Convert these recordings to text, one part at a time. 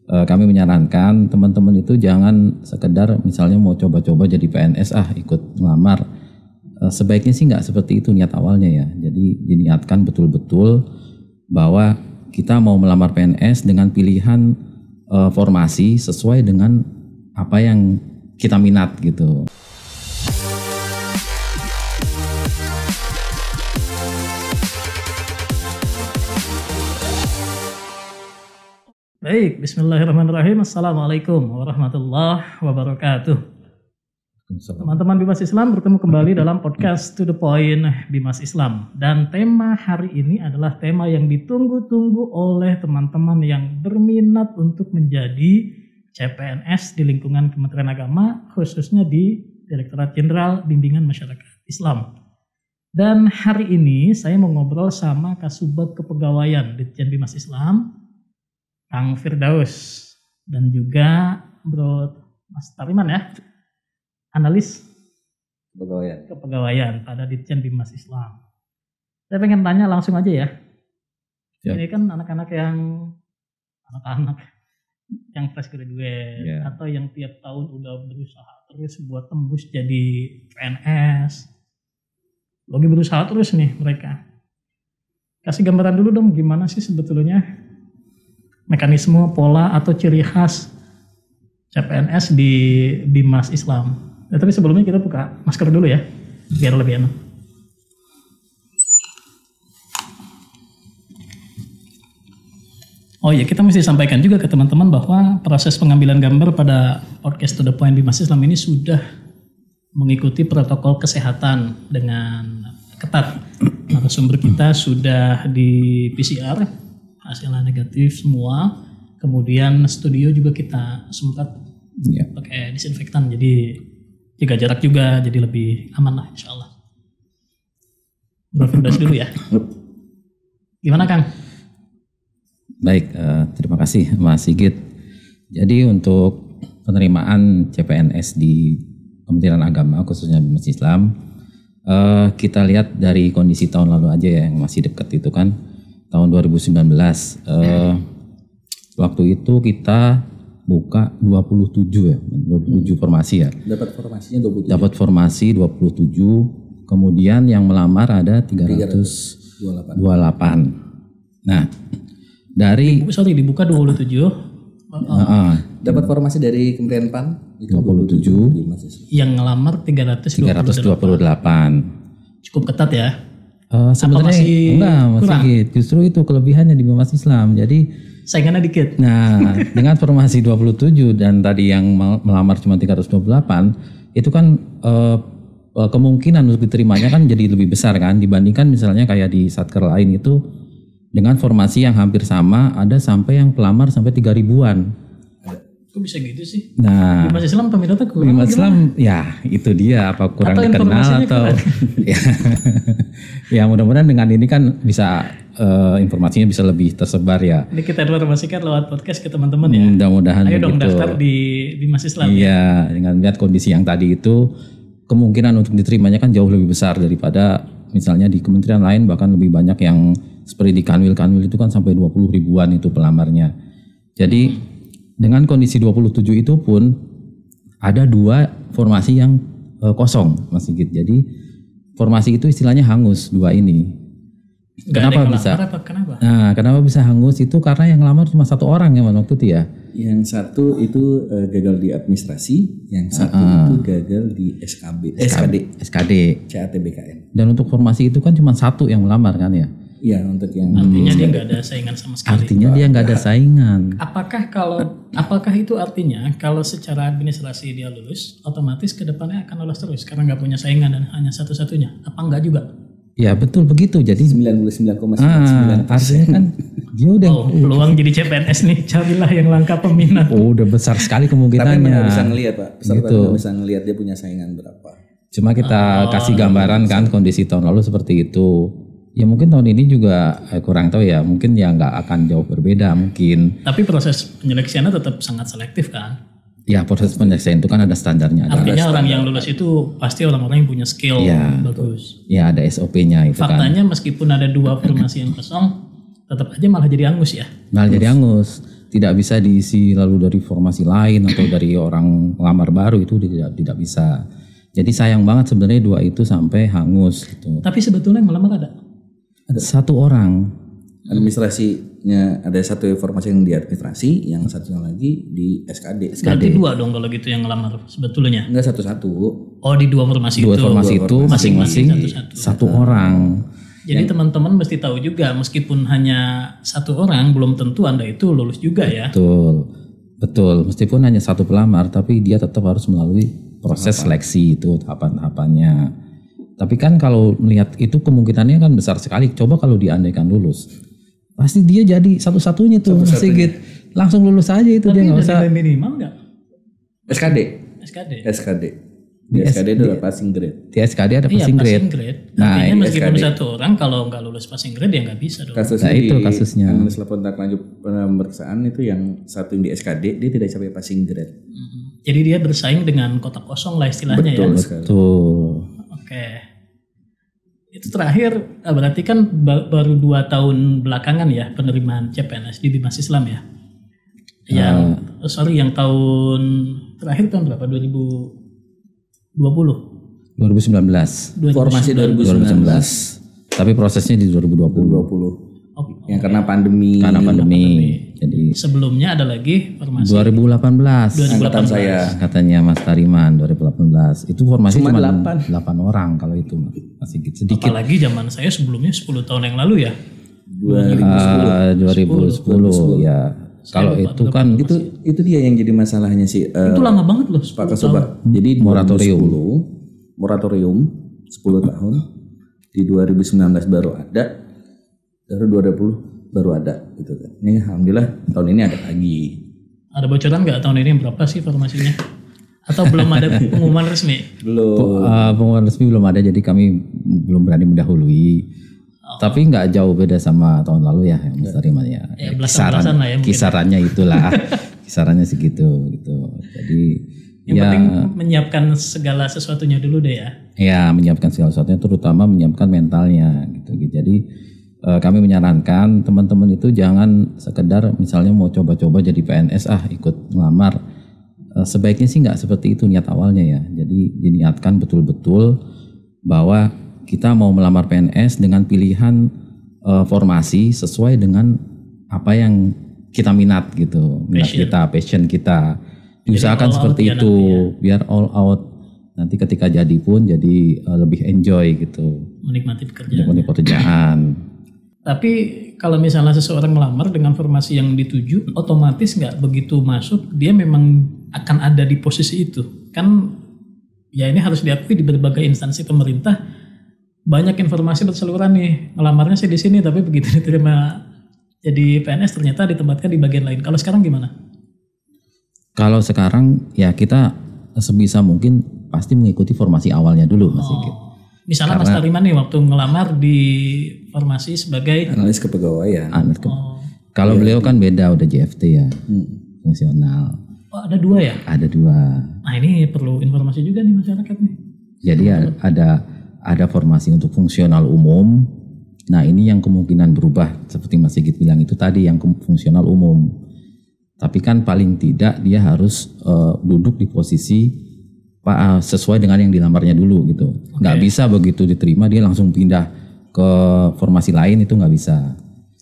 Kami menyarankan teman-teman itu jangan sekedar misalnya mau coba-coba jadi PNS ikut ngelamar. Sebaiknya sih nggak seperti itu niat awalnya ya. Jadi diniatkan betul-betul bahwa kita mau melamar PNS dengan pilihan formasi sesuai dengan apa yang kita minat gitu. Baik, bismillahirrahmanirrahim. Assalamualaikum warahmatullahi wabarakatuh. Teman-teman Bimas Islam bertemu kembali dalam podcast To The Point Bimas Islam. Dan tema hari ini adalah tema yang ditunggu-tunggu oleh teman-teman yang berminat untuk menjadi CPNS di lingkungan Kementerian Agama, khususnya di Direktorat Jenderal Bimbingan Masyarakat Islam. Dan hari ini saya mau ngobrol sama Kasubag Kepegawaian Ditjen Bimas Islam, Kang Firdaus, dan juga Bro Mas Tariman ya, analis kepegawaian pada Ditjen Bimas Islam. Saya pengen tanya langsung aja ya. Ini kan anak-anak yang fresh graduate atau yang tiap tahun udah berusaha terus buat tembus jadi PNS. Lagi berusaha terus nih mereka. Kasih gambaran dulu dong gimana sih sebetulnya mekanisme, pola, atau ciri khas CPNS di Bimas Islam. Nah, tapi sebelumnya kita buka masker dulu ya, biar lebih enak. Oh iya, kita mesti sampaikan juga ke teman-teman bahwa proses pengambilan gambar pada podcast To The Point Bimas Islam ini sudah mengikuti protokol kesehatan dengan ketat. Narasumber kita sudah di PCR, hasilnya negatif semua. Kemudian studio juga kita sempat pakai disinfektan, jadi jaga jarak juga, jadi lebih aman lah insya Allah. Bro Firdaus dulu ya. Gimana Kang? Baik, terima kasih Mas Sigit. Jadi untuk penerimaan CPNS di Kementerian Agama khususnya Bimas Islam, kita lihat dari kondisi tahun lalu aja ya, yang masih dekat itu kan. Tahun 2019, waktu itu kita buka 27 formasi ya. Dapat formasinya 27. Dapat formasi 27, kemudian yang melamar ada 328. Nah, dibuka 27. Dapat formasi dari Kementerian PAN itu 27. Yang ngelamar 328. Cukup ketat ya. Sebenarnya enggak, justru itu kelebihannya di Bimas Islam. Jadi saingannya dikit. Nah, dengan formasi 27 dan tadi yang melamar cuma 328, itu kan kemungkinan untuk diterimanya kan jadi lebih besar kan dibandingkan misalnya kayak di satker lain itu dengan formasi yang hampir sama, ada sampai yang pelamar sampai 3.000-an. Kok bisa gitu sih? Nah, Bimas Islam peminatnya kurang. Bimas Islam ya itu dia, apa kurang atau dikenal atau ya mudah-mudahan dengan ini kan bisa informasinya bisa lebih tersebar ya. Ini kita informasikan lewat podcast ke teman-teman ya. Mudah-mudahan ayo dong begitu. Daftar di Bimas Islam. Iya, dengan lihat kondisi yang tadi itu kemungkinan untuk diterimanya kan jauh lebih besar daripada misalnya di kementerian lain, bahkan lebih banyak yang seperti di Kanwil itu kan sampai 20 ribuan itu pelamarnya. Jadi dengan kondisi 27 itu pun ada 2 formasi yang kosong Mas Sigit. Jadi formasi itu istilahnya hangus 2 ini. Kenapa bisa? Kenapa? Nah, kenapa bisa hangus itu karena yang ngelamar cuma 1 orang ya waktu itu ya. Yang satu itu gagal di administrasi, yang satu itu gagal di SKD CATBKN. Dan untuk formasi itu kan cuma 1 yang melamar kan ya. Iya, untuk yang artinya dia nggak ada saingan sama sekali. Artinya dia nggak ada saingan. Apakah itu artinya kalau secara administrasi dia lulus, otomatis kedepannya akan lolos terus karena nggak punya saingan dan hanya satu-satunya? Apa enggak juga? Ya betul begitu. Jadi 99,99%. Artinya kan dia udah peluang jadi CPNS nih, carilah yang langka peminat. Udah besar sekali kemungkinannya. Tapi mana bisa ngelihat Pak, peserta gitu. bisa ngelihat dia punya saingan berapa. Cuma kita kasih gambaran kan kondisi tahun lalu seperti itu. Ya mungkin tahun ini juga kurang tahu ya, mungkin ya nggak akan jauh berbeda mungkin. Tapi proses penyeleksiannya tetap sangat selektif kan? Ya proses penyeleksian itu kan ada standarnya. Artinya orang yang lulus itu pasti orang-orang yang punya skill bagus. Ya ada SOP-nya itu. Faktanya kan meskipun ada 2 formasi yang kosong, tetap aja malah jadi angus ya? Malah jadi angus. tidak bisa diisi lalu dari formasi lain atau dari orang pelamar baru, itu tidak bisa. Jadi sayang banget sebenarnya 2 itu sampai hangus gitu. Tapi sebetulnya yang melamar ada 1 orang. Administrasinya ada 1 informasi yang di administrasi, yang satunya lagi di SKD. Berarti 2 dong kalau gitu yang ngelamar sebetulnya. Enggak, 1-1. Oh, di 2 formasi 2 itu. formasi itu masing-masing 1 orang. Jadi teman-teman mesti tahu juga, meskipun hanya 1 orang belum tentu Anda itu lulus juga ya. Betul. Meskipun hanya 1 pelamar, tapi dia tetap harus melalui proses seleksi itu, tahapan-tahapannya. Tapi kan kalau melihat itu kemungkinannya kan besar sekali. Coba kalau diandaikan lulus, pasti dia jadi satu-satunya tuh Mas Sigit. Langsung lulus aja itu. Tapi dia nggak usah. Tapi minimal nggak? SKD. Di SKD itu ada passing grade. Di SKD ada passing grade. Artinya meskipun SKD. 1 orang kalau nggak lulus passing grade ya nggak bisa dong. Itu kasusnya. Analis laporan tindak lanjut pemeriksaan itu yang 1 yang di SKD dia tidak sampai passing grade. Jadi dia bersaing dengan kotak kosong lah istilahnya. Betul. Oke. Itu terakhir berarti kan baru 2 tahun belakangan ya penerimaan CPNS di Bimas Islam ya. Yang tahun terakhir tahun berapa? 2019. Formasi 2019. Tapi prosesnya di 2020. Yang karena pandemi. Jadi sebelumnya ada lagi formasi 2018. Angkatan saya. Katanya Mas Tariman 2018. Itu formasi cuma 8 orang kalau itu masih sedikit. Apalagi zaman saya sebelumnya 10 tahun yang lalu ya. 2010 ya. Kalau itu kan itu dia yang jadi masalahnya sih. Itu lama banget loh. Pak Sobat. Jadi moratorium 10 tahun. Di 2019 baru ada. Baru 2020 baru ada gitu kan. Ini alhamdulillah tahun ini ada lagi. Ada bocoran nggak tahun ini berapa sih formasinya? Atau belum ada pengumuman resmi? Belum. Pengumuman resmi belum ada, jadi kami belum berani mendahului. Tapi nggak jauh beda sama tahun lalu ya, Mas Tariman ya. Kisarannya itulah. Kisarannya segitu gitu. Jadi yang penting menyiapkan segala sesuatunya dulu deh ya. Ya, menyiapkan segala sesuatunya, terutama menyiapkan mentalnya gitu. Jadi kami menyarankan teman-teman itu jangan sekedar misalnya mau coba-coba jadi PNS ikut ngelamar. Sebaiknya sih nggak seperti itu niat awalnya ya. Jadi diniatkan betul-betul bahwa kita mau melamar PNS dengan pilihan formasi sesuai dengan apa yang kita minat gitu, passion kita. Diusahakan seperti itu biar all out. Nanti ketika jadi pun jadi lebih enjoy gitu. Menikmati pekerjaan. Tapi kalau misalnya seseorang melamar dengan formasi yang dituju, otomatis nggak begitu masuk, dia memang akan ada di posisi itu. Kan ya ini harus diakui di berbagai instansi pemerintah, banyak informasi berseluruhan nih, ngelamarnya sih di sini, tapi begitu diterima jadi PNS ternyata ditempatkan di bagian lain. Kalau sekarang gimana? Kalau sekarang ya kita sebisa mungkin pasti mengikuti formasi awalnya dulu Mas Sigit. Misalnya Mas Tariman nih waktu ngelamar di formasi sebagai analis kepegawaian. Kalau beliau kan beda, udah JFT ya, fungsional. Oh ada 2 ya? Ada 2. Nah ini perlu informasi juga nih masyarakat nih. Jadi ada formasi untuk fungsional umum. Nah ini yang kemungkinan berubah seperti Mas Sigit bilang itu tadi yang fungsional umum. Tapi kan paling tidak dia harus duduk di posisi sesuai dengan yang dilamarnya dulu gitu. Nggak bisa begitu diterima dia langsung pindah ke formasi lain, itu nggak bisa.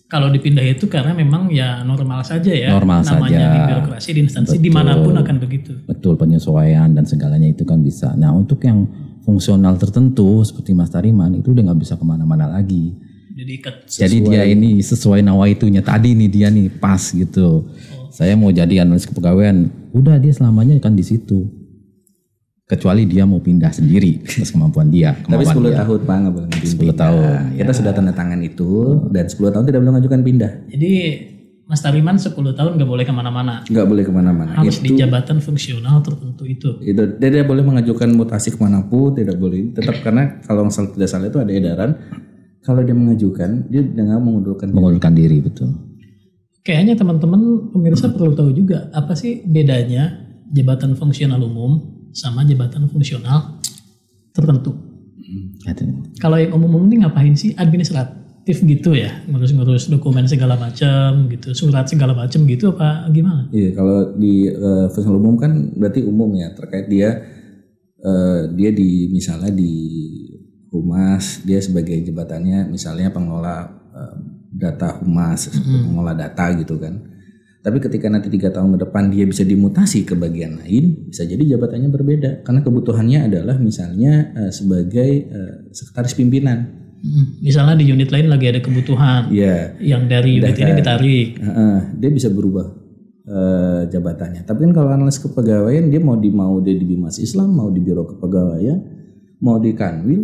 Kalau dipindah itu karena memang ya normal saja ya. Normal namanya saja. Di birokrasi di instansi dimanapun akan begitu. Betul, penyesuaian dan segalanya itu kan bisa. Nah untuk yang fungsional tertentu seperti Mas Tariman itu udah nggak bisa kemana-mana lagi. Jadi dia ini sesuai nawaitunya tadi nih, dia nih pas gitu. Saya mau jadi analis kepegawaian, udah dia selamanya kan di situ. Kecuali dia mau pindah sendiri atas kemampuan dia. Tapi 10 tahun Pak nggak boleh 10 tahun. Kita sudah tanda tangan itu dan 10 tahun tidak boleh mengajukan pindah. Jadi Mas Tariman 10 tahun nggak boleh kemana-mana. Nggak boleh kemana-mana. Harus di jabatan fungsional tertentu itu. Dia tidak boleh mengajukan mutasi kemanapun, tidak boleh. Tetap karena kalau tidak salah itu ada edaran. Kalau dia mengajukan, dia dengan mengundurkan diri. Betul. Kayaknya teman-teman pemirsa perlu tahu juga apa sih bedanya jabatan fungsional umum sama jabatan fungsional tertentu. Kalau yang umum ini ngapain sih? administratif gitu ya, ngurus-ngurus dokumen segala macam gitu, surat segala macam gitu apa gimana? Iya, kalau di fungsional umum kan berarti umum ya, terkait dia di misalnya di Humas, dia sebagai jabatannya misalnya pengelola data Humas, pengelola data gitu kan. Tapi ketika nanti 3 tahun ke depan dia bisa dimutasi ke bagian lain, bisa jadi jabatannya berbeda karena kebutuhannya adalah misalnya sebagai sekretaris pimpinan. Misalnya di unit lain lagi ada kebutuhan, yang dari unit ini ditarik. Dia bisa berubah jabatannya. Tapi kan kalau analis kepegawaian dia mau dia di Bimas Islam, mau di Biro Kepegawaian, mau di Kanwil,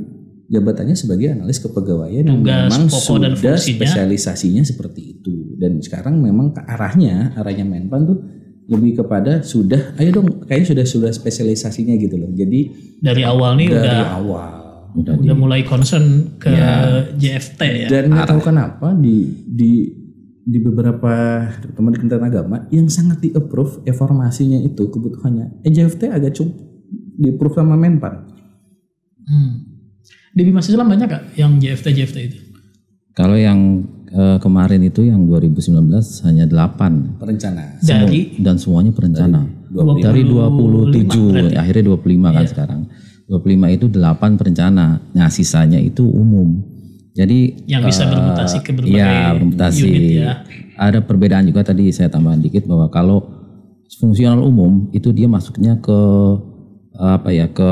jabatannya sebagai analis kepegawaian yang memang sudah spesialisasinya seperti itu. Dan sekarang memang arahnya Menpan tuh lebih kepada sudah, ayo dong, kayaknya sudah spesialisasinya gitu loh. Jadi dari awal nih udah mulai concern ke JFT ya. Dan nggak tahu kenapa di beberapa teman di Kementerian Agama yang sangat di-approve informasinya itu kebutuhannya. JFT agak cukup di-approve sama Menpan. Di Bimas Islam banyak gak yang JFT itu? Kalau yang kemarin itu yang 2019 hanya 8 perencana. Dan semuanya perencana. Dari 27, akhirnya 25 kan sekarang. 25 itu 8 perencana. Nah, sisanya itu umum. Jadi yang bisa bermutasi ke berbagai unit ya. Ada perbedaan juga tadi saya tambahan dikit bahwa kalau fungsional umum itu dia masuknya ke ke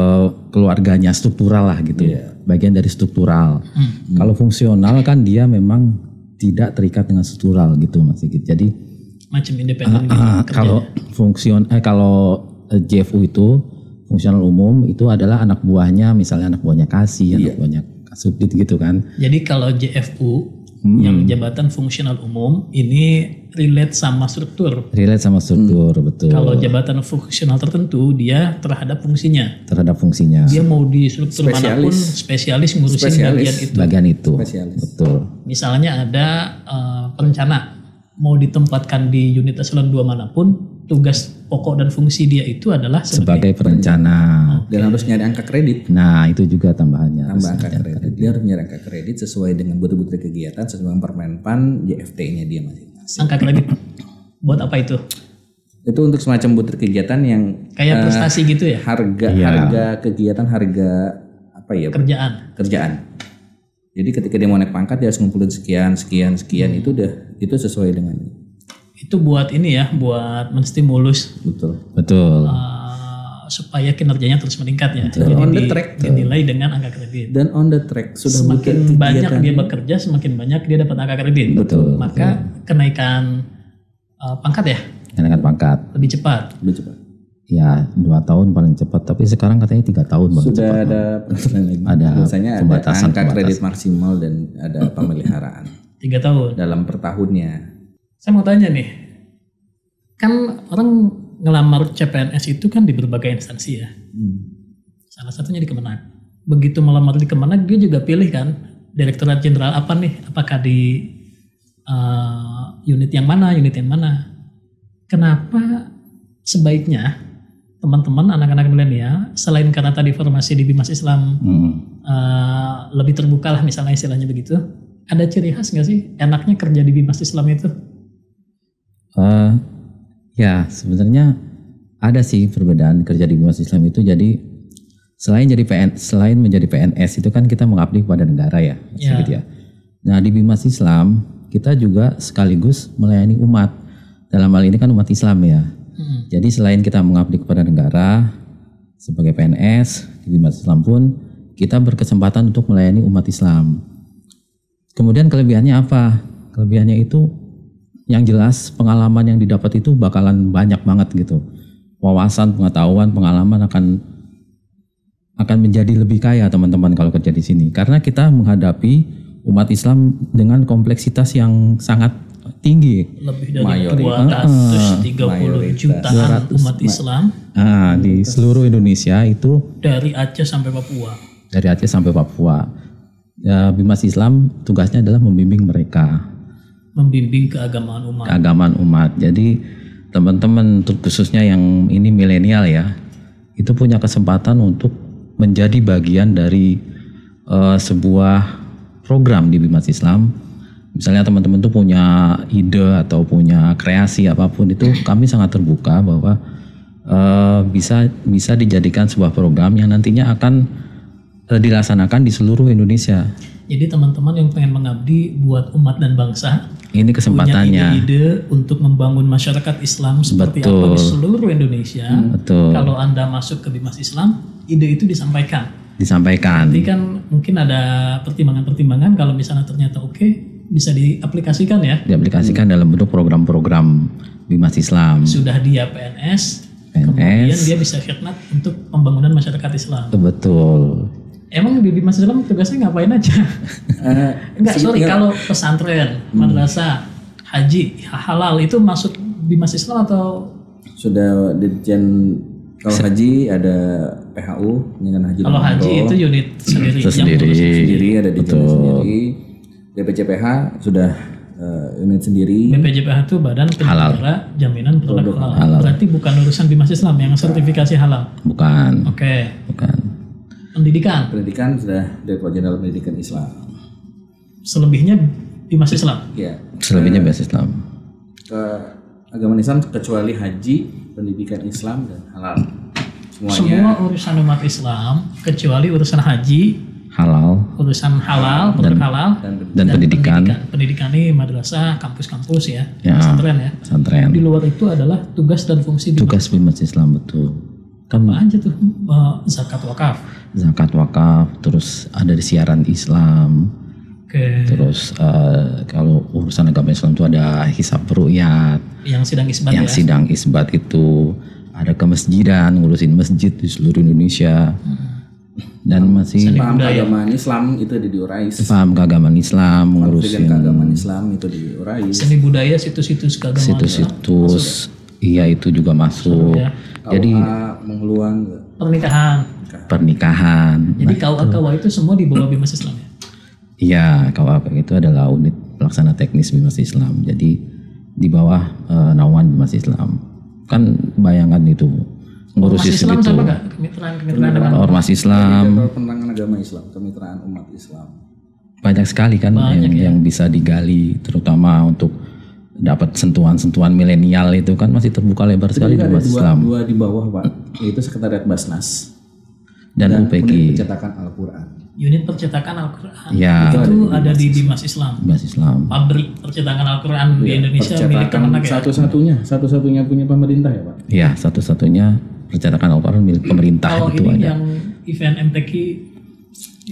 keluarganya struktural lah gitu. Bagian dari struktural. Kalau fungsional kan dia memang tidak terikat dengan struktural gitu Mas Sigit. Jadi macam independen kalau JFU itu fungsional umum itu adalah anak buahnya, misalnya anak buahnya Kasih, anak buahnya Kasubdit gitu kan. Jadi kalau JFU yang jabatan fungsional umum ini relate sama struktur. Betul. Kalau jabatan fungsional tertentu dia terhadap fungsinya. Dia mau di struktur manapun spesialis ngurusin bagian itu. Betul. Misalnya ada perencana mau ditempatkan di unit eselon 2 manapun, tugas pokok dan fungsi dia itu adalah sebagai perencana. Dan harus nyari angka kredit. Nah, itu juga tambahannya. Angka kredit. Dia harus nyari angka kredit sesuai dengan butir-butir kegiatan, sesuai dengan Permenpan, JFT-nya dia masing-masing. Angka kredit buat apa itu? Itu untuk semacam butir kegiatan yang kayak prestasi gitu ya? Harga kegiatan, kerjaan. Jadi ketika dia mau naik pangkat dia harus ngumpulin sekian itu sesuai dengan itu buat ini ya, buat menstimulus. Betul. Supaya kinerjanya terus meningkat ya. Betul. Jadi on the track dinilai dengan angka kredit. Dan on the track sudah semakin banyak dia bekerja, semakin banyak dia dapat angka kredit. Betul. Maka kenaikan pangkat ya. Kenaikan pangkat. Lebih cepat. Ya 2 tahun paling cepat, tapi sekarang katanya 3 tahun paling cepat. Sudah ada peraturan lagi. Biasanya ada angka kredit maksimal dan ada pemeliharaan. 3 tahun. Dalam per tahunnya. Saya mau tanya nih, kan orang ngelamar CPNS itu kan di berbagai instansi ya. Salah satunya di Kemenag. Begitu melamar di Kemenag dia juga pilih kan Direktorat Jenderal apa nih, apakah di unit yang mana. Kenapa sebaiknya teman-teman anak-anak milenial selain karena tadi formasi di Bimas Islam lebih terbuka lah misalnya istilahnya begitu, ada ciri khas nggak sih enaknya kerja di Bimas Islam itu? Ya sebenarnya ada sih perbedaan kerja di Bimas Islam itu. Jadi selain menjadi PNS itu kan kita mengabdi kepada negara ya, gitu ya. Nah di Bimas Islam kita juga sekaligus melayani umat. Dalam hal ini kan umat Islam ya. Jadi selain kita mengabdi kepada negara sebagai PNS di Bimas Islam pun kita berkesempatan untuk melayani umat Islam. Kemudian kelebihannya apa? Kelebihannya itu yang jelas pengalaman yang didapat itu bakalan banyak banget gitu. Wawasan, pengetahuan, pengalaman akan menjadi lebih kaya teman-teman kalau kerja di sini. Karena kita menghadapi umat Islam dengan kompleksitas yang sangat tinggi. Lebih dari 230 jutaan umat Islam. Di seluruh Indonesia itu. Dari Aceh sampai Papua. Ya, Bimas Islam tugasnya adalah membimbing mereka. Membimbing keagamaan umat. Jadi teman-teman khususnya yang ini milenial ya, itu punya kesempatan untuk menjadi bagian dari sebuah program di Bimas Islam. Misalnya teman-teman tuh punya ide atau punya kreasi apapun itu, kami sangat terbuka bahwa bisa dijadikan sebuah program yang nantinya akan dilaksanakan di seluruh Indonesia. Jadi teman-teman yang pengen mengabdi buat umat dan bangsa, ini kesempatannya. punya ide-ide untuk membangun masyarakat Islam seperti apa di seluruh Indonesia. Betul. Kalau Anda masuk ke Bimas Islam, ide itu disampaikan. Disampaikan. Nanti kan mungkin ada pertimbangan-pertimbangan, kalau misalnya ternyata oke, bisa diaplikasikan ya. Diaplikasikan dalam bentuk program-program Bimas Islam. Sudah dia PNS, kemudian dia bisa khidmat untuk pembangunan masyarakat Islam. Betul. Emang di Bimas Islam tugasnya ngapain aja? Enggak, sorry, kalau pesantren, madrasah, haji, halal itu masuk Bimas Islam atau? Sudah Dirjen. Kalau haji ada PHU, dengan haji. Kalau haji itu unit sendiri. Sendiri ada di unit sendiri. BPJPH sudah unit sendiri. BPJPH itu Badan Penyelenggara Jaminan Produk Halal. Berarti bukan urusan Bimas Islam yang sertifikasi halal. Bukan. Oke. Bukan. Pendidikan sudah Direktorat Jenderal Pendidikan Islam. Selebihnya Bimas Islam. Iya. Selebihnya Bimas Islam. Agama Islam kecuali haji, pendidikan Islam dan halal. Semua urusan umat Islam kecuali urusan haji, halal, urusan halal, produk halal dan pendidikan. Pendidikan ini madrasah, kampus-kampus ya, pesantren ya. Pesantren. Di luar itu adalah tugas dan fungsi tugas Bimas Islam, betul. Apa aja tuh? Zakat wakaf. Zakat wakaf, terus ada di siaran Islam. Terus kalau urusan agama Islam itu ada hisab ru'yat, yang sidang isbat yang sidang isbat itu, ada kemasjidan, ngurusin masjid di seluruh Indonesia. Dan masih paham keagamaan Islam itu diurai. Paham keagamaan Islam, ngurusin keagamaan Islam itu diurai. Seni budaya, situs-situs keagamaan. Situs-situs, iya itu juga masuk. Ya. Jadi mengeluang pernikahan. Jadi KUA itu semua di bawah Bimas Islam ya. Iya, KUA itu adalah unit pelaksana teknis Bimas Islam. Jadi di bawah naungan Bimas Islam. Kan bayangan itu ngurusi Islam segitu. Sama gak? Kemitraan dengan Ormas Islam. Penerangan agama Islam, kemitraan umat Islam. Banyak sekali kan yang bisa digali, terutama untuk dapat sentuhan-sentuhan milenial itu kan masih terbuka lebar sekali di Bimas Islam. Dua di bawah Pak, yaitu Sekretariat Basnas dan UPG. Unit Percetakan Al-Quran. Unit Percetakan Al-Quran ya, itu ada di Bimas Islam. Bimas Islam. Pabrik percetakan Al-Quran di Indonesia milik Kemenak ya. Satu-satunya punya pemerintah ya Pak. Iya, satu-satunya percetakan Al-Quran milik pemerintah. Kalau itu ini ada. Yang event MTQ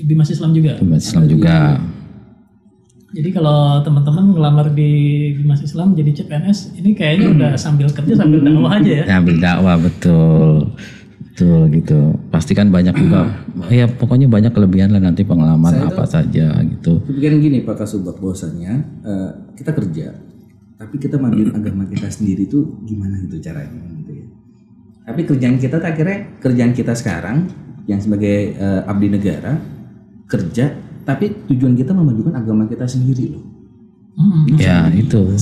Bimas Islam juga. Bimas Islam juga. Jadi kalau teman-teman ngelamar di Bimas Islam jadi CPNS, ini kayaknya udah sambil kerja sambil dakwah aja ya. Sambil dakwah, betul. Betul gitu. Pasti kan banyak juga. Ya pokoknya banyak kelebihan lah nanti pengalaman apa saja gitu. Kemudian gini Pak Kasubag, bahwasanya kita kerja, tapi kita manggil agama kita sendiri tuh gimana gitu caranya gitu ya. Tapi kerjaan kita akhirnya kerjaan kita sekarang yang sebagai abdi negara kerja, tapi tujuan kita memajukan agama kita sendiri loh. Ya itu.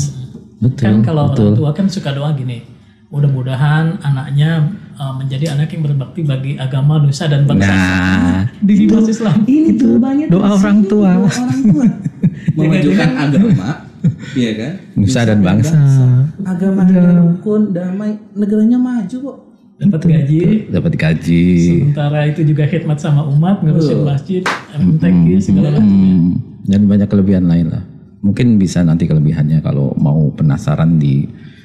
Betul. Kan kalau orang tua kan suka doa gini, mudah-mudahan anaknya menjadi anak yang berbakti bagi agama, nusa dan bangsa. Nah, di Bimas Islam itu banyak doa orang tua. Memajukan agama, iya kan? Nusa dan bangsa. Agama rukun, damai, negaranya maju kok. Dapat gaji. Sementara itu juga khidmat sama umat, ngurusin masjid, MTQ segala macam. Dan banyak kelebihan lain lah. Mungkin bisa nanti kelebihannya kalau mau penasaran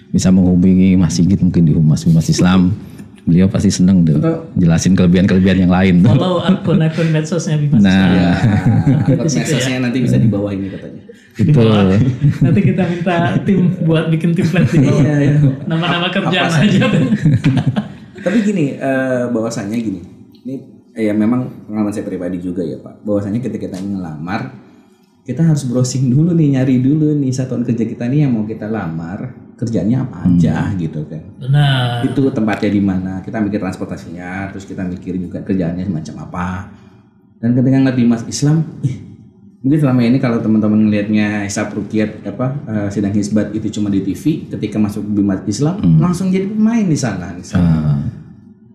bisa menghubungi Mas Sigit mungkin di Humas Bimas Islam. Beliau pasti seneng tuh jelasin kelebihan-kelebihan yang lain. Follow akun-akun medsosnya Bimas Islam. Akun medsosnya nanti bisa di bawah ini katanya. Betul. Nanti kita minta tim buat bikin template di bawah. Nama-nama kerjaan aja. Tapi gini, bahwasannya gini. Ini ya memang pengalaman saya pribadi juga ya Pak. Bahwasannya ketika kita ngelamar, kita harus browsing dulu nih, nyari dulu nih satuan kerja kita nih yang mau kita lamar. Kerjanya apa aja gitu kan. Benar. Itu tempatnya di mana, kita mikir transportasinya, terus kita mikir juga kerjaannya semacam apa. Dan ketika ngeliat Bimas Islam, mungkin selama ini kalau teman-teman ngelihatnya hisab ruqyat sidang hisbat itu cuma di TV, ketika masuk Bimas Islam langsung jadi pemain di sana.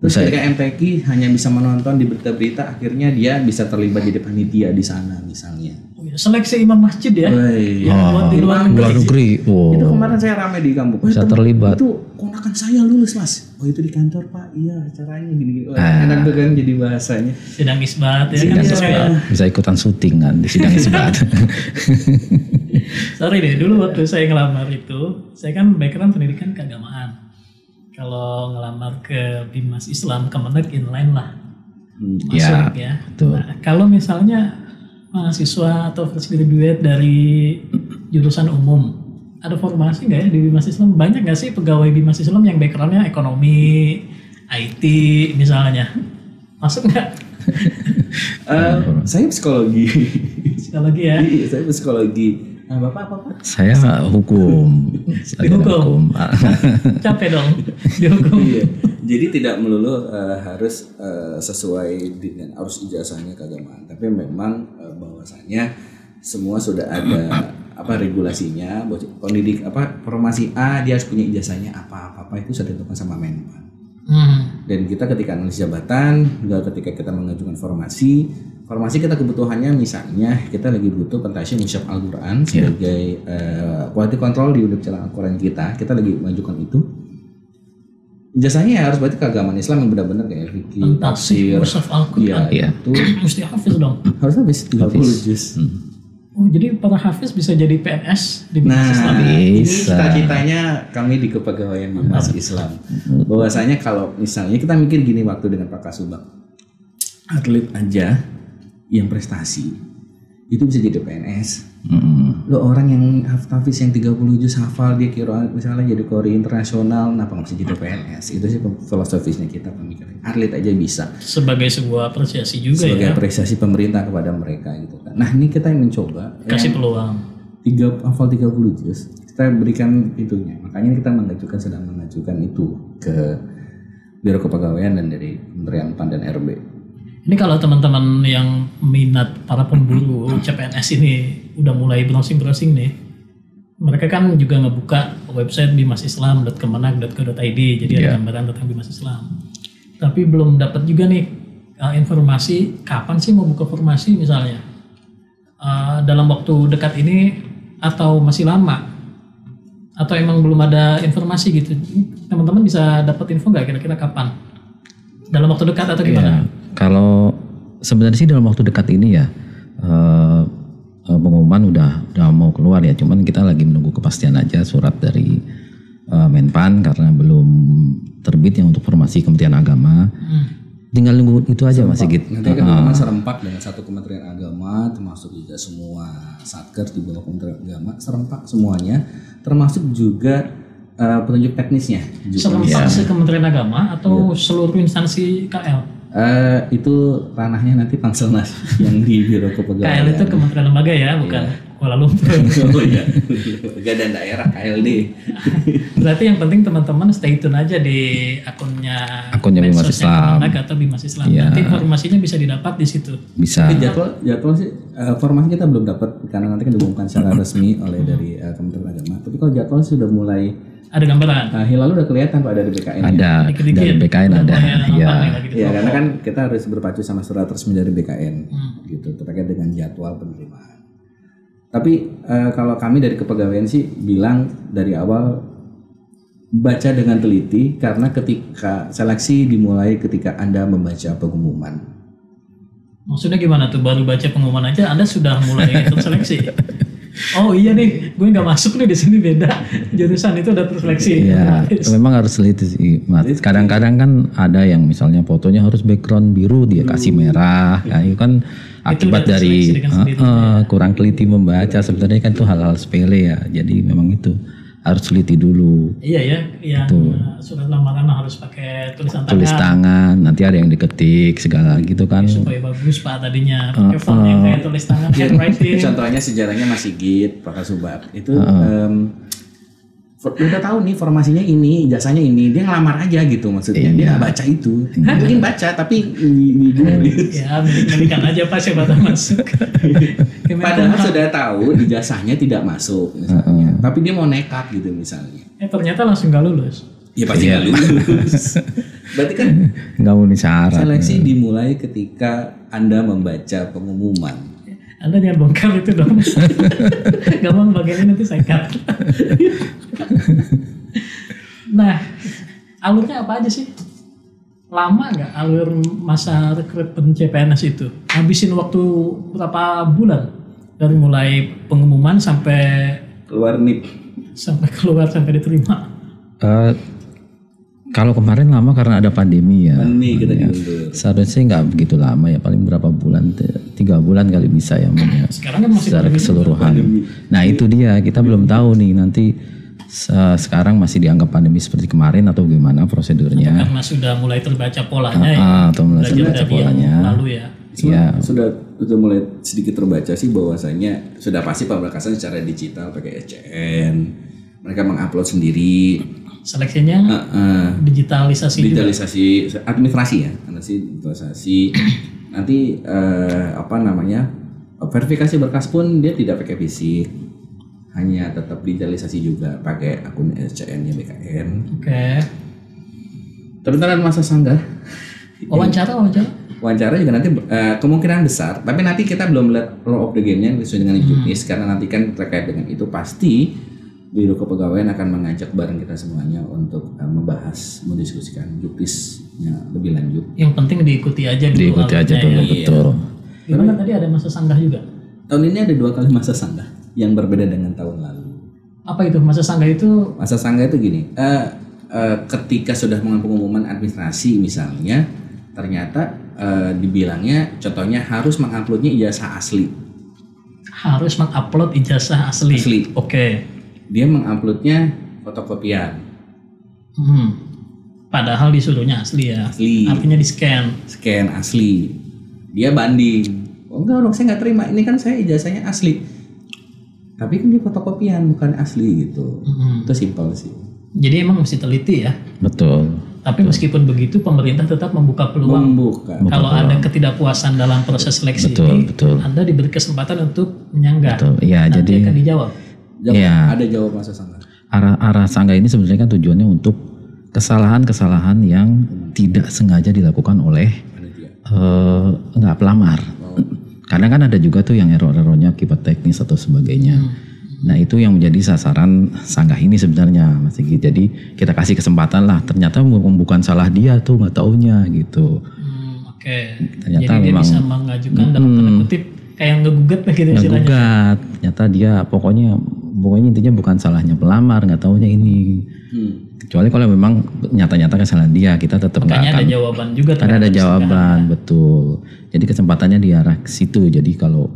Terus ketika MTQ hanya bisa menonton di berita-berita, akhirnya dia bisa terlibat jadi panitia di sana misalnya. Seleksi imam masjid ya. Buat di luar negeri. Wow. Itu kemarin saya ramai di kampung. Bisa terlibat. Itu ponakan saya lulus Mas. Oh itu di kantor Pak. Iya caranya gini-gini. Enak tuh kan jadi bahasanya. Sidang isbat ya. Sidang isbat. Bisa ikutan syuting kan di sidang isbat. Sorry deh, dulu waktu saya ngelamar itu, saya kan background pendidikan keagamaan. Kalau ngelamar ke Bimas Islam, Kemenak inline lah. Masuk ya. Nah, kalau misalnya mahasiswa atau fresh graduate dari jurusan umum, ada formasi nggak ya di Bimas Islam? Banyak nggak sih pegawai Bimas Islam yang backgroundnya ekonomi, IT misalnya? Masuk nggak? Saya psikologi. Psikologi ya? Iya, saya psikologi. Nah, Bapak? Saya hukum. Dihukum. Capek dong dihukum. Iya. Jadi tidak melulu harus sesuai dengan arus ijazahnya keagamaan, tapi memang bahwasanya semua sudah ada regulasinya. Formasi A dia harus punya ijazahnya apa itu sudah ditentukan sama Menpan. Dan kita ketika analisis jabatan, ketika kita mengajukan formasi kita kebutuhannya misalnya kita lagi butuh pentahsyiah musyaf Al-Quran sebagai quality control di unit celang Al-Quran kita lagi mengajukan itu. Ijazahnya harus berarti keagamaan Islam yang benar-benar kayak fikih, tafsir, musyaf Al-Quran. Itu mesti hafiz dong. Harus habis 30 juz. Oh, jadi para hafiz bisa jadi PNS di Bimas Islam. Ini cita-citanya kami di kepegawaian Bimas Islam. Bahwasanya kalau misalnya kita mikir gini waktu dengan Pak Kasubag, atlet aja yang prestasi itu bisa jadi PNS. Lo orang yang hafiz yang 30 juz hafal dia kira misalnya jadi qori internasional, kenapa nggak bisa jadi PNS? Itu sih filosofisnya kita pemikiran. Atlet aja bisa. Sebagai sebuah apresiasi juga sebagai apresiasi pemerintah kepada mereka gitu kan. Nah ini kita yang mencoba kasih peluang. Hafal 30 juz kita berikan itunya. Makanya kita sedang mengajukan itu ke Biro Kepegawaian dan dari Kementerian PAN dan RB. Ini kalau teman-teman yang minat para pemburu CPNS ini udah mulai browsing nih, mereka kan juga ngebuka website bimasislam.kemenak.go.id, jadi ada gambaran tentang Bimas Islam. Tapi belum dapat juga nih informasi kapan sih mau buka formasi misalnya, dalam waktu dekat ini atau masih lama, atau emang belum ada informasi gitu. Teman-teman bisa dapat info nggak kira-kira kapan? Dalam waktu dekat atau gimana? Kalau sebenarnya sih dalam waktu dekat ini ya pengumuman udah mau keluar ya, cuman kita lagi menunggu kepastian aja surat dari Menpan karena belum terbit yang untuk formasi Kementerian Agama. Tinggal nunggu itu aja Mas Sigit. Nanti kan serempak dengan satu Kementerian Agama, termasuk juga semua satker di bawah Kementerian Agama, serempak semuanya, termasuk juga petunjuk teknisnya. Serempak Kementerian Agama atau seluruh instansi KL? Itu ranahnya nanti Panselnas yang di Biro Kepegawaian. KL itu Kementerian Lembaga ya, bukan Kuala Lumpur. Oh iya, lembaga dan daerah KLD. Berarti yang penting teman-teman stay tune aja di akunnya Bimas Islam atau Bimas Islam. Nanti informasinya bisa didapat di situ. Bisa. Tapi jadwal sih formasi kita belum dapat karena nanti kan diumumkan secara resmi oleh dari Kementerian Agama. Tapi kalau jadwal sudah mulai ada gambaran. Hilal udah kelihatan Pak dari BKN. Ada. Dari BKN ada. Ya karena kan kita harus berpacu sama surat resmi dari BKN gitu terkait dengan jadwal penerimaan. Tapi kalau kami dari kepegawaian sih bilang dari awal baca dengan teliti karena ketika seleksi dimulai ketika Anda membaca pengumuman. Maksudnya gimana tuh? Baru baca pengumuman aja Anda sudah mulai ikut seleksi? Oh iya nih, gue nggak masuk nih di sini beda jurusan itu udah terseleksi. Iya, memang harus teliti sih, Mas. Kadang-kadang kan ada yang misalnya fotonya harus background biru dia kasih merah, ya itu kan akibat dari kurang teliti membaca. Sebenarnya kan itu hal-hal sepele ya. Jadi memang itu harus teliti dulu. Iya ya, yang surat lamaran harus pakai tulisan tangan. Tulis tangan, nanti ada yang diketik segala gitu kan. Supaya bagus Pak tadinya pakai font yang kayak tulis tangan handwriting. Contohnya sejarahnya Mas Sigit, Pak Kasubag itu udah tahu nih formasinya ini, jasanya ini, dia ngelamar aja gitu maksudnya. Dia nggak baca itu, mungkin baca tapi ya milikan aja Pak siapa tahu masuk. Padahal sudah tahu ijazahnya tidak masuk misalnya, tapi dia mau nekat gitu misalnya. Ternyata langsung nggak lulus. Ya pasti nggak lulus. Berarti kan nggak memenuhi syarat. Seleksi dimulai ketika Anda membaca pengumuman. Anda jangan bongkar itu dong. Gampang bagian ini nanti saya cut. Nah, alurnya apa aja sih? Lama nggak alur masa rekrutmen CPNS itu? Habisin waktu berapa bulan? Dari mulai pengumuman sampai Keluar NIP. sampai keluar sampai diterima. Kalau kemarin lama karena ada pandemi ya. Pandemi kita Ya. diundur. Seharusnya nggak begitu lama ya, paling berapa bulan, 3 bulan kali bisa ya Mun, ya. Sekarang kan masih Secara pandemi. keseluruhan. Nah itu dia, kita belum tahu nih nanti sekarang masih dianggap pandemi seperti kemarin atau gimana prosedurnya. Karena sudah mulai terbaca polanya ya. Atau mulai Belajar terbaca dari yang polanya. lalu ya. Iya. Sudah mulai sedikit terbaca sih bahwasanya sudah pasti pemberkasan secara digital pakai SCN. Mereka mengupload sendiri. Seleksinya digitalisasi juga. Digitalisasi administrasi ya, digitalisasi. Nanti verifikasi berkas pun dia tidak pakai fisik, hanya tetap digitalisasi juga pakai akun SCN-nya BKN. Oke. Pendaftaran masa sanggah. Wawancara juga nanti kemungkinan besar, tapi nanti kita belum lihat rule of the game-nya sesuai dengan juknis karena nanti kan terkait dengan itu pasti Biro Kepegawaian akan mengajak bareng kita semuanya untuk membahas, mendiskusikan juknisnya lebih lanjut. Yang penting diikuti aja dulu. Diikuti aja dulu, ya. betul. Gimana tadi ada masa sanggah juga? Tahun ini ada 2 kali masa sanggah yang berbeda dengan tahun lalu. Apa itu masa sanggah itu? Masa sanggah itu gini, ketika sudah mengambil pengumuman administrasi misalnya, ternyata dibilangnya contohnya harus menguploadnya ijazah asli. Harus mengupload ijazah asli. Oke. Dia menguploadnya fotokopian. Padahal disuruhnya asli ya. Asli. Artinya di scan. Scan asli. Dia banding. Oh enggak dong, saya nggak terima. Ini kan saya ijazahnya asli. Tapi kan dia fotokopian bukan asli gitu. Itu simpel sih. Jadi emang mesti teliti ya. Betul. Tapi meskipun begitu pemerintah tetap membuka peluang. Kalau ada ketidakpuasan dalam proses seleksi ini, Anda diberi kesempatan untuk menyanggah. Betul. Ya, nanti jadi akan dijawab. Ya. Ada jawab masa sanggah. Arah sanggah ini sebenarnya kan tujuannya untuk kesalahan-kesalahan yang tidak sengaja dilakukan oleh pelamar. Karena kan ada juga tuh yang error-errornya akibat teknis atau sebagainya. Nah itu yang menjadi sasaran sanggah ini sebenarnya Mas Sigi. Jadi kita kasih kesempatan lah. Ternyata bukan salah dia tuh, nggak taunya gitu. Oke. Ternyata jadi memang dia bisa mengajukan dalam tanda kutip kayak ngegugat gitu istilahnya. Ngegugat. Ternyata dia pokoknya intinya bukan salahnya pelamar, nggak taunya ini. Kecuali kalau memang nyata-nyata kesalahan dia, kita tetap nggak akan. Ada jawaban juga. Karena ada jawaban, betul. Jadi kesempatannya di arah situ. Jadi kalau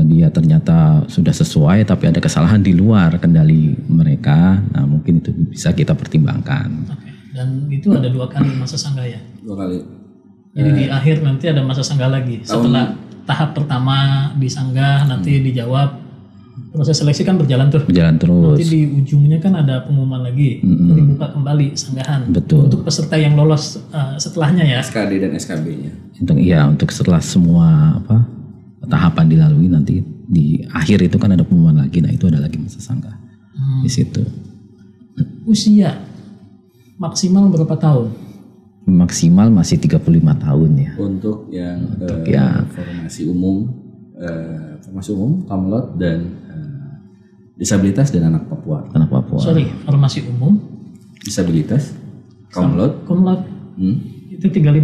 dia ternyata sudah sesuai, tapi ada kesalahan di luar kendali mereka, nah mungkin itu bisa kita pertimbangkan. Oke. Dan itu ada 2 kali masa sanggah ya? 2 kali. Jadi di akhir nanti ada masa sanggah lagi. Setelah tahap pertama disanggah, nanti dijawab. Proses seleksi kan berjalan terus. Nanti di ujungnya kan ada pengumuman lagi, dibuka kembali sanggahan. Betul. Untuk peserta yang lolos setelahnya ya. SKD dan SKB-nya. Untuk setelah semua tahapan dilalui nanti di akhir itu kan ada pengumuman lagi. Nah itu ada lagi masa sanggah di situ. Usia maksimal berapa tahun? Maksimal masih 35 tahun ya. Untuk yang formasi umum, kamlot dan disabilitas dan anak Papua. Formasi umum, disabilitas, kamlot, itu 35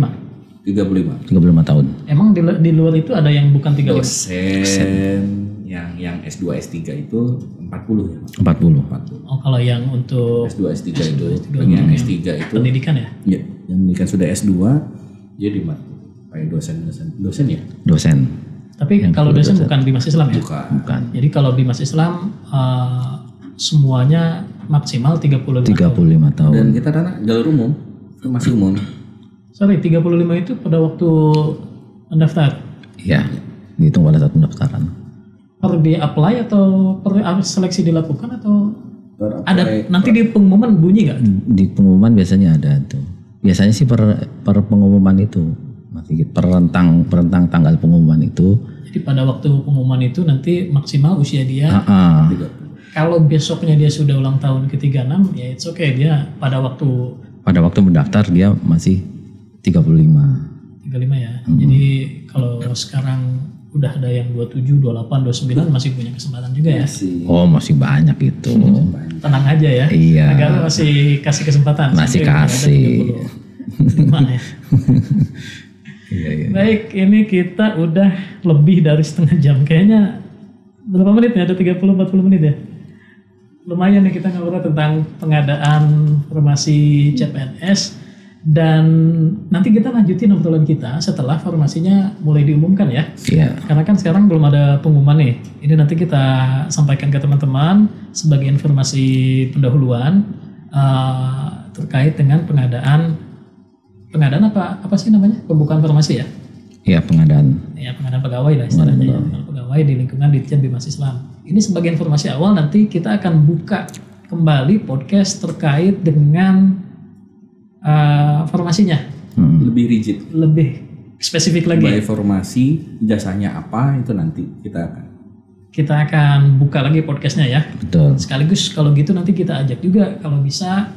tahun. Emang di luar itu ada yang bukan 35? Dosen yang S2 S3 itu 40 ya. 40. Oh, kalau yang untuk S2 S3 itu, yang S3 itu pendidikan ya? Iya, yang pendidikan sudah S2 dia di kayak dosen ya? Dosen. Tapi yang kalau dosen bukan Bimas Islam ya? Bukan. Jadi kalau Bimas Islam semuanya maksimal 35 tahun. Dan kita karena jalur umum, masih umum. 35 itu pada waktu mendaftar? Iya, dihitung pada saat pendaftaran. Per di apply atau per seleksi dilakukan atau ada nanti di pengumuman bunyi nggak? Di pengumuman biasanya ada tuh. Biasanya sih per pengumuman itu. Per rentang tanggal pengumuman itu. Jadi pada waktu pengumuman itu nanti maksimal usia dia. Kalau besoknya dia sudah ulang tahun ke-36 ya it's okay, dia pada waktu mendaftar dia masih 35 ya. Jadi kalau sekarang udah ada yang 27, 28, 29 masih punya kesempatan juga ya. Oh masih banyak itu. Tenang aja ya. Iya. Negara masih kasih kesempatan. Masih kasih. Iya. Baik, ini kita udah lebih dari setengah jam. Kayaknya berapa menit ya? Ada 30-40 menit ya? Lumayan nih kita ngobrol tentang pengadaan formasi CPNS. Dan nanti kita lanjutin obrolan kita setelah formasinya mulai diumumkan ya. Iya. Karena kan sekarang belum ada pengumuman nih. Ini nanti kita sampaikan ke teman-teman sebagai informasi pendahuluan terkait dengan pengadaan apa sih namanya? Pembukaan formasi ya? Iya, pengadaan. Ya, pengadaan pegawai lah istilahnya ya. Pengadaan pegawai di lingkungan Ditjen Bimas Islam. Ini sebagai informasi awal, nanti kita akan buka kembali podcast terkait dengan formasinya. Lebih rigid. Lebih spesifik lagi. Baik formasi, jasanya apa itu nanti kita akan buka lagi podcastnya ya. Betul. Sekaligus kalau gitu nanti kita ajak juga kalau bisa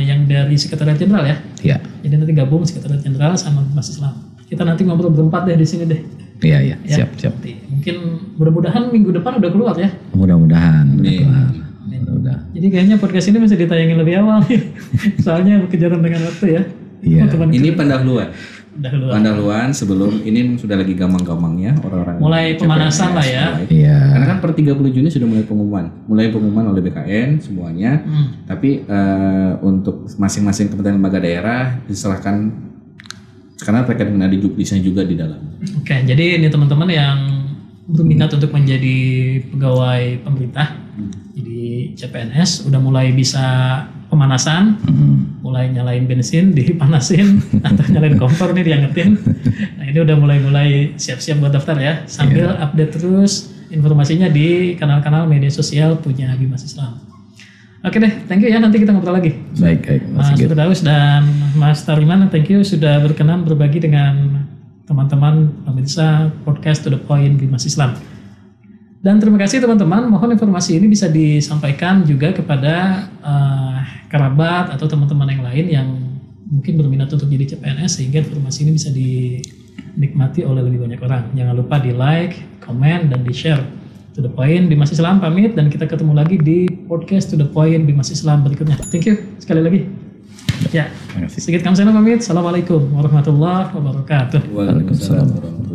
yang dari Sekretariat Jenderal ya. Iya. Jadi nanti gabung Sekretariat Jenderal sama Bimas Islam. Kita nanti ngobrol berempat deh di sini deh. Iya. Ya, Siap. Mungkin mudah-mudahan minggu depan udah keluar ya. Mudah-mudahan keluar. Udah. Jadi kayaknya podcast ini masih ditayangin lebih awal nih. Soalnya kejaran dengan waktu ya. Iya. Ini pendahuluan. Pendahuluan Sebelum ini sudah lagi gampang-gampangnya orang-orang mulai pemanasan lah ya. Iya. Karena kan per 30 Juni sudah mulai pengumuman oleh BKN semuanya. Tapi untuk masing-masing kementerian lembaga daerah diserahkan karena terkait dengan ada juknisnya juga di dalam. Oke, jadi ini teman-teman yang berminat untuk menjadi pegawai pemerintah. Jadi CPNS udah mulai bisa pemanasan, mulai nyalain bensin, dipanasin, atau nyalain kompor nih diangetin. Nah ini udah mulai siap-siap buat daftar ya, sambil update terus informasinya di kanal-kanal media sosial punya Bimas Islam. Oke deh, thank you ya, nanti kita ngobrol lagi. Baik, Mas Firdaus dan Mas Tariman, thank you sudah berkenan berbagi dengan teman-teman pemirsa podcast To The Point Bimas Islam. Dan terima kasih teman-teman, mohon informasi ini bisa disampaikan juga kepada kerabat atau teman-teman yang lain yang mungkin berminat untuk jadi CPNS sehingga informasi ini bisa dinikmati oleh lebih banyak orang. Jangan lupa di like, komen, dan di share. To The Point Bimas Islam pamit dan kita ketemu lagi di podcast To The Point Bimas Islam berikutnya. Thank you sekali lagi. Ya, sedikit kami pamit. Assalamualaikum warahmatullahi wabarakatuh. Waalaikumsalam warahmatullahi wabarakatuh.